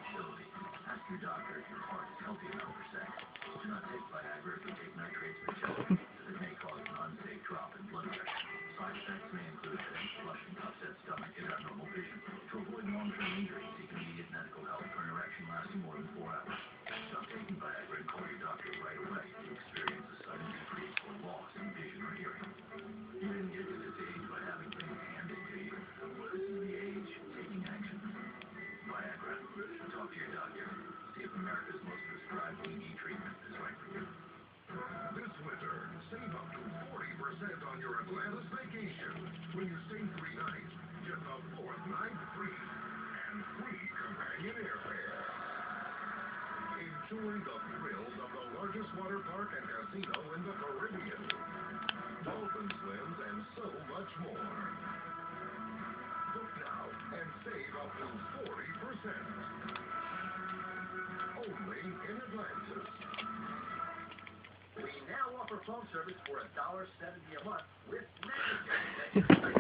functionality. Ask your doctor if your heart is healthy enough for sex. Do not take Viagra if you take nitrates for chest, as it may cause an unsafe drop in blood pressure. Side effects may include headache, flushing, upset stomach, and abnormal vision. To avoid long-term injury, seek immediate medical help for an erection lasting more than 4 hours. Stop taking Viagra and call your doctor right away if you experience a sudden decrease or loss in vision or hearing. You didn't get to this age by having things handed to you. This is the age of taking action. Viagra. Talk to your doctor. See if America's most prescribed ED treatment is right for you. This winter, save up to 40% on your Atlantis vacation. When you stay 3 nights, get the 4th night free and free companion airfare. Enjoy the thrills of the largest water park and casino in the Caribbean. Dolphin swims and so much more. Book now and save up to 40%. Only in Atlantis. We now offer phone service for $1.70 a month with Magic.